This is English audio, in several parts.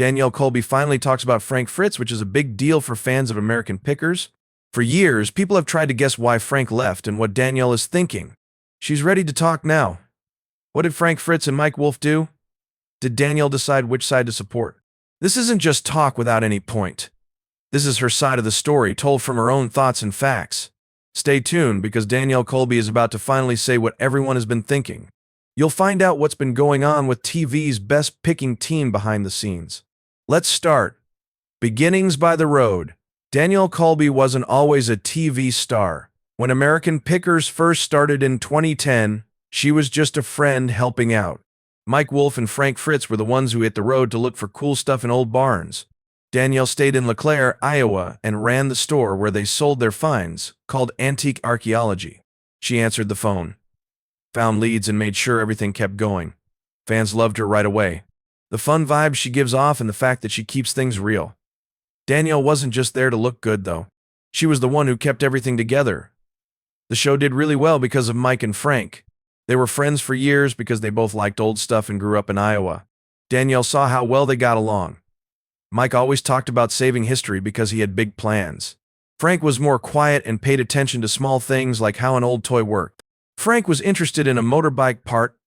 Danielle Colby finally talks about Frank Fritz, which is a big deal for fans of American Pickers. For years, people have tried to guess why Frank left and what Danielle is thinking. She's ready to talk now. What did Frank Fritz and Mike Wolf do? Did Danielle decide which side to support? This isn't just talk without any point. This is her side of the story, told from her own thoughts and facts. Stay tuned, because Danielle Colby is about to finally say what everyone has been thinking. You'll find out what's been going on with TV's best picking team behind the scenes. Let's start. Beginnings by the road. Danielle Colby wasn't always a TV star. When American Pickers first started in 2010, she was just a friend helping out. Mike Wolf and Frank Fritz were the ones who hit the road to look for cool stuff in old barns. Danielle stayed in LeClaire, Iowa, and ran the store where they sold their finds, called Antique Archaeology. She answered the phone, found leads, and made sure everything kept going. Fans loved her right away. The fun vibe she gives off and the fact that she keeps things real. Danielle wasn't just there to look good, though. She was the one who kept everything together. The show did really well because of Mike and Frank. They were friends for years because they both liked old stuff and grew up in Iowa. Danielle saw how well they got along. Mike always talked about saving history because he had big plans. Frank was more quiet and paid attention to small things like how an old toy worked. Frank was interested in a motorbike part,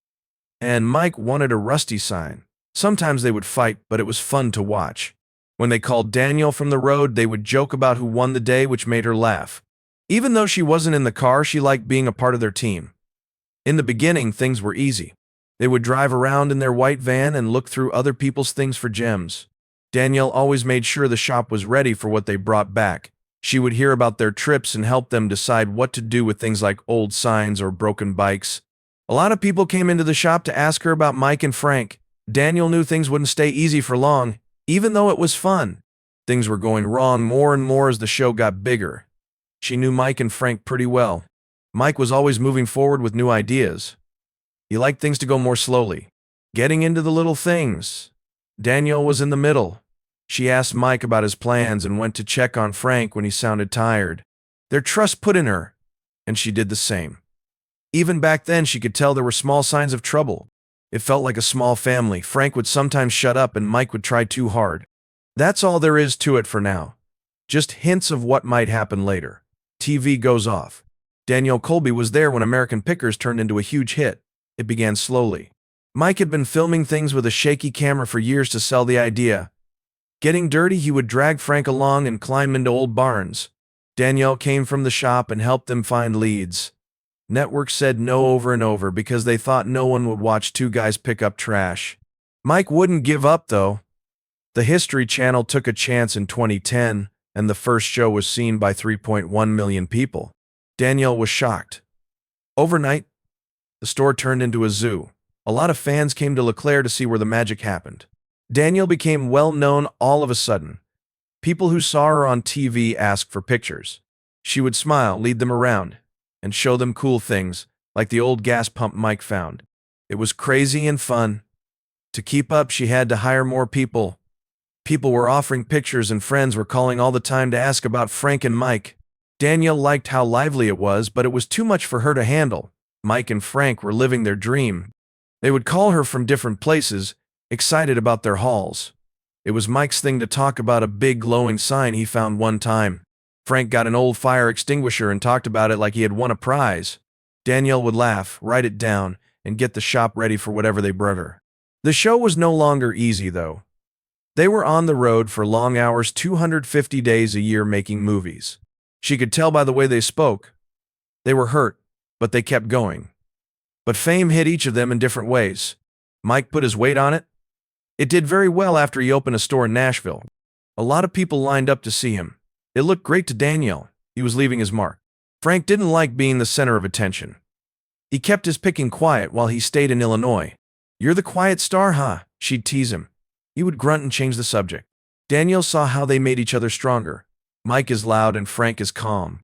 and Mike wanted a rusty sign. Sometimes they would fight, but it was fun to watch. When they called Danielle from the road, they would joke about who won the day, which made her laugh. Even though she wasn't in the car, she liked being a part of their team. In the beginning, things were easy. They would drive around in their white van and look through other people's things for gems. Danielle always made sure the shop was ready for what they brought back. She would hear about their trips and help them decide what to do with things like old signs or broken bikes. A lot of people came into the shop to ask her about Mike and Frank. Danielle knew things wouldn't stay easy for long, even though it was fun. Things were going wrong more and more as the show got bigger. She knew Mike and Frank pretty well. Mike was always moving forward with new ideas. He liked things to go more slowly, getting into the little things. Danielle was in the middle. She asked Mike about his plans and went to check on Frank when he sounded tired. Their trust put in her, and she did the same. Even back then, she could tell there were small signs of trouble. It felt like a small family. Frank would sometimes shut up and Mike would try too hard. That's all there is to it for now. Just hints of what might happen later. TV goes off. Danielle Colby was there when American Pickers turned into a huge hit. It began slowly. Mike had been filming things with a shaky camera for years to sell the idea. Getting dirty, he would drag Frank along and climb into old barns. Danielle came from the shop and helped them find leads. Networks said no over and over because they thought no one would watch two guys pick up trash. Mike wouldn't give up, though. The History Channel took a chance in 2010, and the first show was seen by 3.1 million people. Danielle was shocked. Overnight, the store turned into a zoo. A lot of fans came to LeClaire to see where the magic happened. Danielle became well known all of a sudden. People who saw her on TV asked for pictures. She would smile, lead them around, and show them cool things, like the old gas pump Mike found. It was crazy and fun. To keep up, she had to hire more people. People were offering pictures and friends were calling all the time to ask about Frank and Mike. Danielle liked how lively it was, but it was too much for her to handle. Mike and Frank were living their dream. They would call her from different places, excited about their hauls. It was Mike's thing to talk about a big glowing sign he found one time. Frank got an old fire extinguisher and talked about it like he had won a prize. Danielle would laugh, write it down, and get the shop ready for whatever they brought her. The show was no longer easy, though. They were on the road for long hours, 250 days a year making movies. She could tell by the way they spoke. They were hurt, but they kept going. But fame hit each of them in different ways. Mike put his weight on it. It did very well after he opened a store in Nashville. A lot of people lined up to see him. It looked great to Danielle. He was leaving his mark. Frank didn't like being the center of attention. He kept his picking quiet while he stayed in Illinois. "You're the quiet star, huh?" She'd tease him. He would grunt and change the subject. Danielle saw how they made each other stronger. Mike is loud and Frank is calm.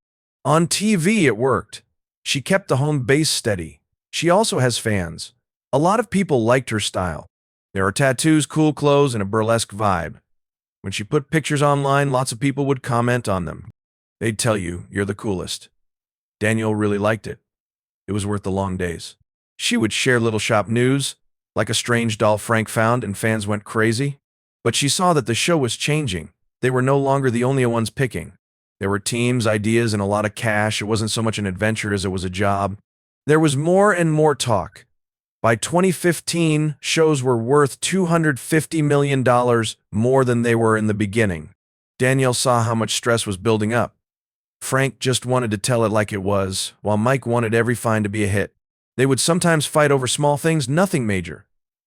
On TV, it worked. She kept the home base steady. She also has fans. A lot of people liked her style. There are tattoos, cool clothes, and a burlesque vibe. When she put pictures online, lots of people would comment on them. They'd tell you, "You're the coolest." Danielle really liked it. It was worth the long days. She would share little shop news, like a strange doll Frank found, and fans went crazy. But she saw that the show was changing. They were no longer the only ones picking. There were teams, ideas, and a lot of cash. It wasn't so much an adventure as it was a job. There was more and more talk. By 2015, shows were worth $250 million more than they were in the beginning. Danielle saw how much stress was building up. Frank just wanted to tell it like it was, while Mike wanted every find to be a hit. They would sometimes fight over small things, nothing major.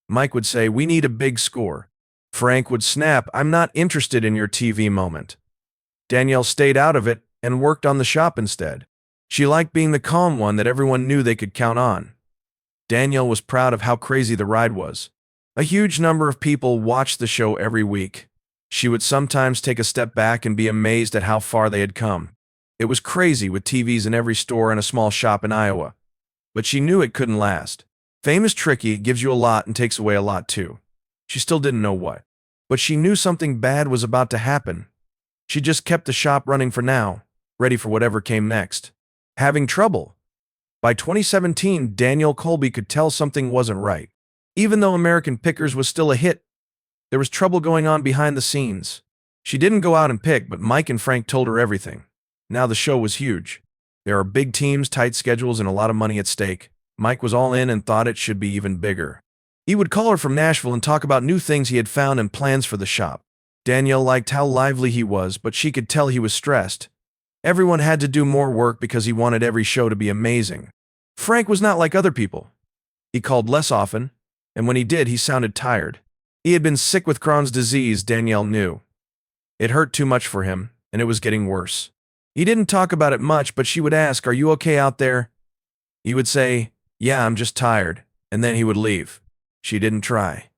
Mike would say, "We need a big score." Frank would snap, "I'm not interested in your TV moment." Danielle stayed out of it and worked on the shop instead. She liked being the calm one that everyone knew they could count on. Danielle was proud of how crazy the ride was. A huge number of people watched the show every week. She would sometimes take a step back and be amazed at how far they had come. It was crazy with TVs in every store and a small shop in Iowa. But she knew it couldn't last. Fame is tricky, gives you a lot and takes away a lot too. She still didn't know what. But she knew something bad was about to happen. She just kept the shop running for now, ready for whatever came next. Having trouble. By 2017, Danielle Colby could tell something wasn't right. Even though American Pickers was still a hit, there was trouble going on behind the scenes. She didn't go out and pick, but Mike and Frank told her everything. Now the show was huge. There are big teams, tight schedules, and a lot of money at stake. Mike was all in and thought it should be even bigger. He would call her from Nashville and talk about new things he had found and plans for the shop. Danielle liked how lively he was, but she could tell he was stressed. Everyone had to do more work because he wanted every show to be amazing. Frank was not like other people. He called less often, and when he did, he sounded tired. He had been sick with Crohn's disease, Danielle knew. It hurt too much for him, and it was getting worse. He didn't talk about it much, but she would ask, "Are you okay out there?" He would say, "Yeah, I'm just tired," and then he would leave. She didn't try.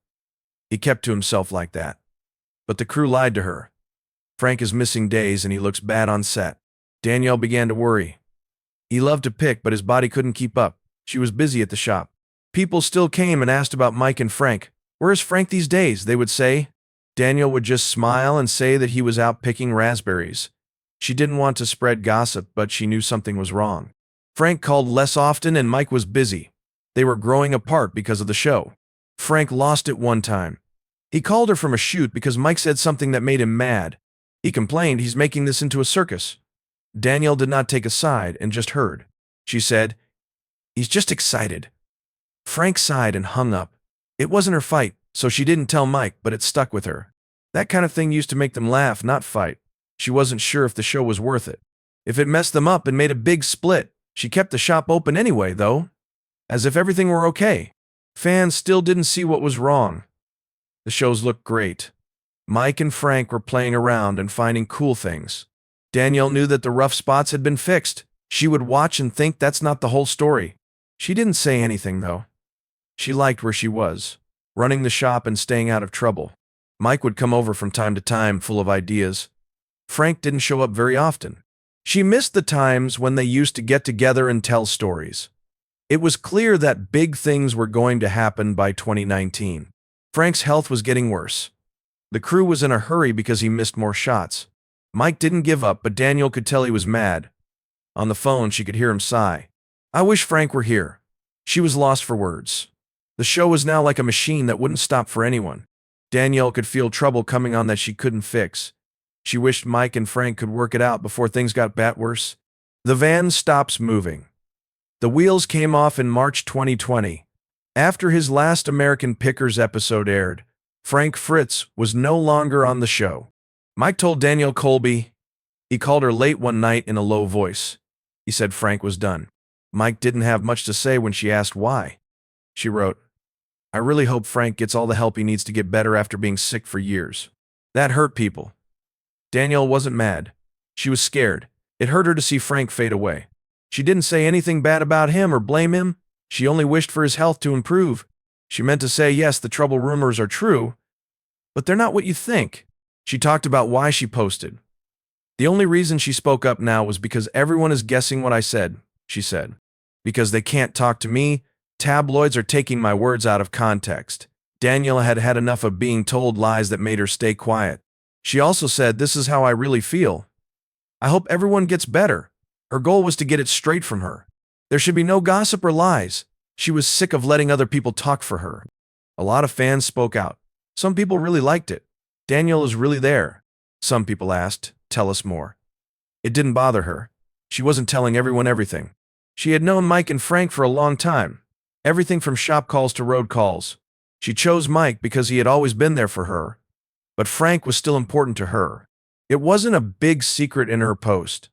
He kept to himself like that. But the crew lied to her. Frank is missing days and he looks bad on set. Danielle began to worry. He loved to pick, but his body couldn't keep up. She was busy at the shop. People still came and asked about Mike and Frank. "Where is Frank these days?" they would say. Danielle would just smile and say that he was out picking raspberries. She didn't want to spread gossip, but she knew something was wrong. Frank called less often and Mike was busy. They were growing apart because of the show. Frank lost it one time. He called her from a shoot because Mike said something that made him mad. He complained he's making this into a circus. Danielle did not take a side and just heard. She said, "He's just excited." Frank sighed and hung up. It wasn't her fight, so she didn't tell Mike, but it stuck with her. That kind of thing used to make them laugh, not fight. She wasn't sure if the show was worth it. If it messed them up and made a big split, she kept the shop open anyway, though, as if everything were okay. Fans still didn't see what was wrong. The shows looked great. Mike and Frank were playing around and finding cool things. Danielle knew that the rough spots had been fixed. She would watch and think that's not the whole story. She didn't say anything, though. She liked where she was, running the shop and staying out of trouble. Mike would come over from time to time, full of ideas. Frank didn't show up very often. She missed the times when they used to get together and tell stories. It was clear that big things were going to happen by 2019. Frank's health was getting worse. The crew was in a hurry because he missed more shots. Mike didn't give up, but Danielle could tell he was mad. On the phone, she could hear him sigh. "I wish Frank were here." She was lost for words. The show was now like a machine that wouldn't stop for anyone. Danielle could feel trouble coming on that she couldn't fix. She wished Mike and Frank could work it out before things got bad worse. The van stops moving. The wheels came off in March 2020. After his last American Pickers episode aired, Frank Fritz was no longer on the show. Mike told Danielle Colby. He called her late one night in a low voice. He said Frank was done. Mike didn't have much to say when she asked why. She wrote, "I really hope Frank gets all the help he needs to get better after being sick for years." That hurt people. Danielle wasn't mad. She was scared. It hurt her to see Frank fade away. She didn't say anything bad about him or blame him. She only wished for his health to improve. She meant to say, yes, the trouble rumors are true, but they're not what you think. She talked about why she posted. "The only reason she spoke up now was because everyone is guessing what I said," she said. "Because they can't talk to me. Tabloids are taking my words out of context." Danielle had had enough of being told lies that made her stay quiet. She also said, "This is how I really feel. I hope everyone gets better." Her goal was to get it straight from her. There should be no gossip or lies. She was sick of letting other people talk for her. A lot of fans spoke out. Some people really liked it. Danielle is really there? Some people asked. Tell us more. It didn't bother her. She wasn't telling everyone everything. She had known Mike and Frank for a long time. Everything from shop calls to road calls. She chose Mike because he had always been there for her. But Frank was still important to her. It wasn't a big secret in her post.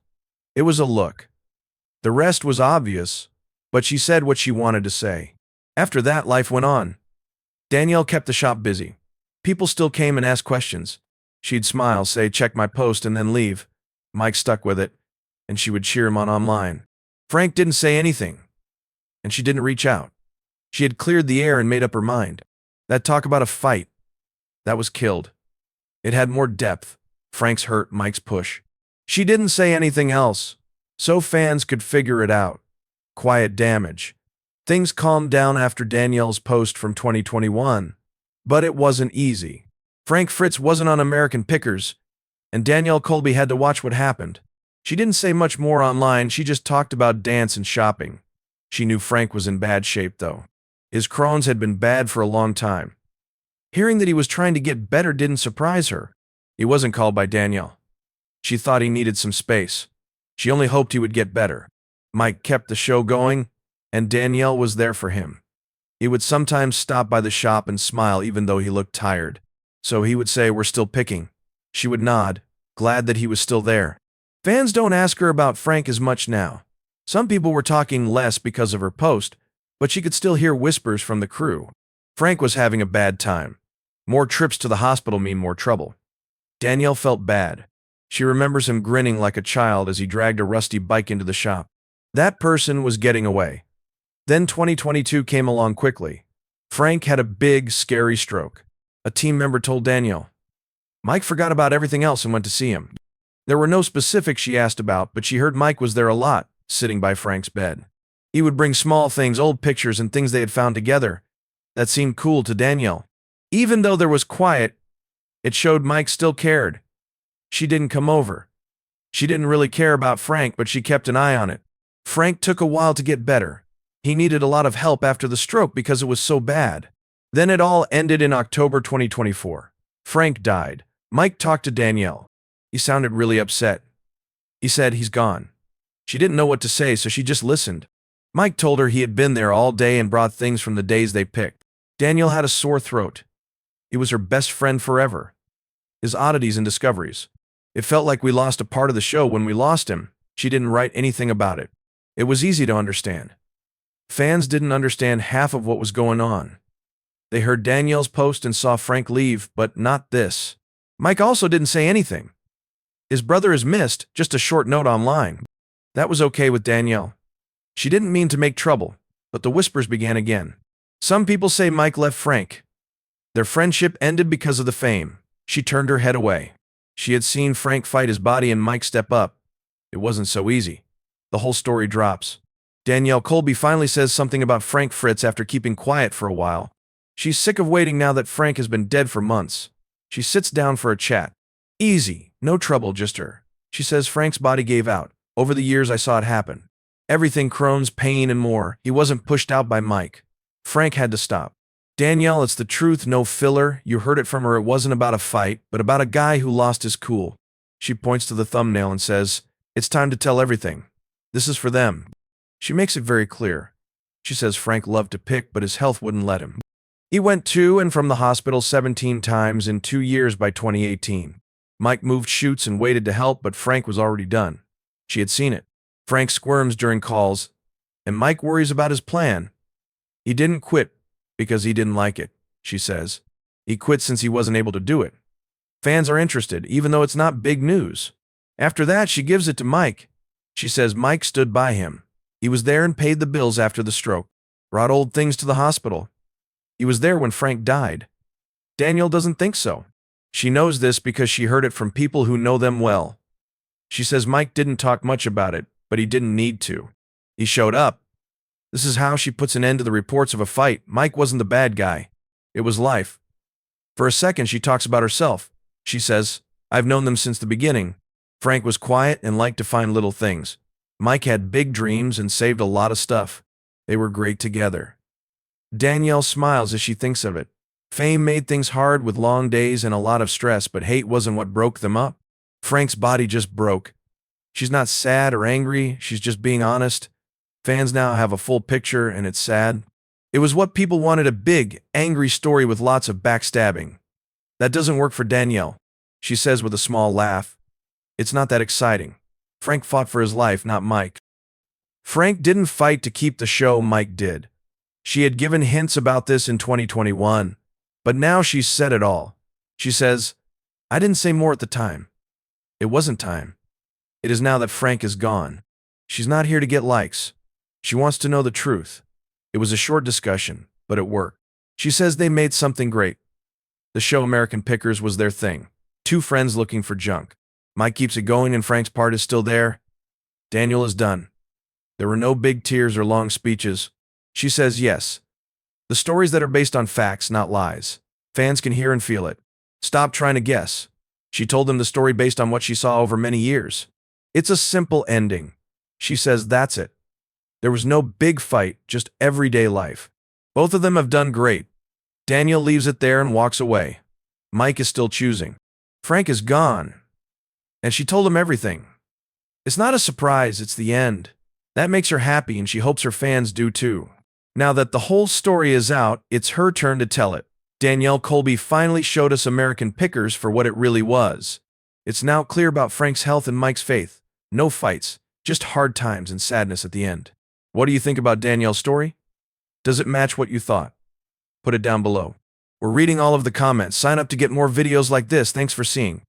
It was a look. The rest was obvious, but she said what she wanted to say. After that, life went on. Danielle kept the shop busy. People still came and asked questions. She'd smile, say, check my post, and then leave. Mike stuck with it, and she would cheer him on online. Frank didn't say anything, and she didn't reach out. She had cleared the air and made up her mind. That talk about a fight, that was killed. It had more depth. Frank's hurt, Mike's push. She didn't say anything else, so fans could figure it out. Quiet damage. Things calmed down after Danielle's post from 2021, but it wasn't easy. Frank Fritz wasn't on American Pickers, and Danielle Colby had to watch what happened. She didn't say much more online, she just talked about dance and shopping. She knew Frank was in bad shape, though. His Crohn's had been bad for a long time. Hearing that he was trying to get better didn't surprise her. He wasn't called by Danielle. She thought he needed some space. She only hoped he would get better. Mike kept the show going, and Danielle was there for him. He would sometimes stop by the shop and smile even though he looked tired. So he would say, "We're still picking." She would nod, glad that he was still there. Fans don't ask her about Frank as much now. Some people were talking less because of her post, but she could still hear whispers from the crew. Frank was having a bad time. More trips to the hospital mean more trouble. Danielle felt bad. She remembers him grinning like a child as he dragged a rusty bike into the shop. That person was getting away. Then 2022 came along quickly. Frank had a big, scary stroke. A team member told Danielle. Mike forgot about everything else and went to see him. There were no specifics she asked about, but she heard Mike was there a lot, sitting by Frank's bed. He would bring small things, old pictures and things they had found together. That seemed cool to Danielle. Even though there was quiet, it showed Mike still cared. She didn't come over. She didn't really care about Frank, but she kept an eye on it. Frank took a while to get better. He needed a lot of help after the stroke because it was so bad. Then it all ended in October 2024. Frank died. Mike talked to Danielle. He sounded really upset. He said he's gone. She didn't know what to say, so she just listened. Mike told her he had been there all day and brought things from the days they picked. Danielle had a sore throat. He was her best friend forever. His oddities and discoveries. It felt like we lost a part of the show when we lost him. She didn't write anything about it. It was easy to understand. Fans didn't understand half of what was going on. They heard Danielle's post and saw Frank leave, but not this. Mike also didn't say anything. His brother is missed, just a short note online. That was okay with Danielle. She didn't mean to make trouble, but the whispers began again. Some people say Mike left Frank. Their friendship ended because of the fame. She turned her head away. She had seen Frank fight his body and Mike step up. It wasn't so easy. The whole story drops. Danielle Colby finally says something about Frank Fritz after keeping quiet for a while. She's sick of waiting now that Frank has been dead for months. She sits down for a chat. Easy, no trouble, just her. She says Frank's body gave out. Over the years I saw it happen. Everything, Crohn's, pain, and more. He wasn't pushed out by Mike. Frank had to stop. Danielle, it's the truth, no filler. You heard it from her. It wasn't about a fight, but about a guy who lost his cool. She points to the thumbnail and says, it's time to tell everything. This is for them. She makes it very clear. She says Frank loved to pick, but his health wouldn't let him. He went to and from the hospital 17 times in 2 years by 2018. Mike moved shoots and waited to help, but Frank was already done. She had seen it. Frank squirms during calls, and Mike worries about his plan. He didn't quit because he didn't like it, she says. He quit since he wasn't able to do it. Fans are interested, even though it's not big news. After that, she gives it to Mike. She says Mike stood by him. He was there and paid the bills after the stroke, brought old things to the hospital. He was there when Frank died. Danielle doesn't think so. She knows this because she heard it from people who know them well. She says Mike didn't talk much about it, but he didn't need to. He showed up. This is how she puts an end to the reports of a fight. Mike wasn't the bad guy. It was life. For a second, she talks about herself. She says, I've known them since the beginning. Frank was quiet and liked to find little things. Mike had big dreams and saved a lot of stuff. They were great together. Danielle smiles as she thinks of it. Fame made things hard with long days and a lot of stress, but hate wasn't what broke them up. Frank's body just broke. She's not sad or angry, she's just being honest. Fans now have a full picture, and it's sad. It was what people wanted, a big, angry story with lots of backstabbing. That doesn't work for Danielle, she says with a small laugh. It's not that exciting. Frank fought for his life, not Mike. Frank didn't fight to keep the show, Mike did. She had given hints about this in 2021, but now she's said it all. She says, I didn't say more at the time. It wasn't time. It is now that Frank is gone. She's not here to get likes. She wants to know the truth. It was a short discussion, but it worked. She says they made something great. The show American Pickers was their thing. Two friends looking for junk. Mike keeps it going and Frank's part is still there. Danielle is done. There were no big tears or long speeches. She says yes. The stories that are based on facts, not lies. Fans can hear and feel it. Stop trying to guess. She told them the story based on what she saw over many years. It's a simple ending. She says that's it. There was no big fight, just everyday life. Both of them have done great. Danielle leaves it there and walks away. Mike is still choosing. Frank is gone. And she told him everything. It's not a surprise, it's the end. That makes her happy and she hopes her fans do too. Now that the whole story is out, it's her turn to tell it. Danielle Colby finally showed us American Pickers for what it really was. It's now clear about Frank's health and Mike's faith. No fights, just hard times and sadness at the end. What do you think about Danielle's story? Does it match what you thought? Put it down below. We're reading all of the comments. Sign up to get more videos like this. Thanks for seeing.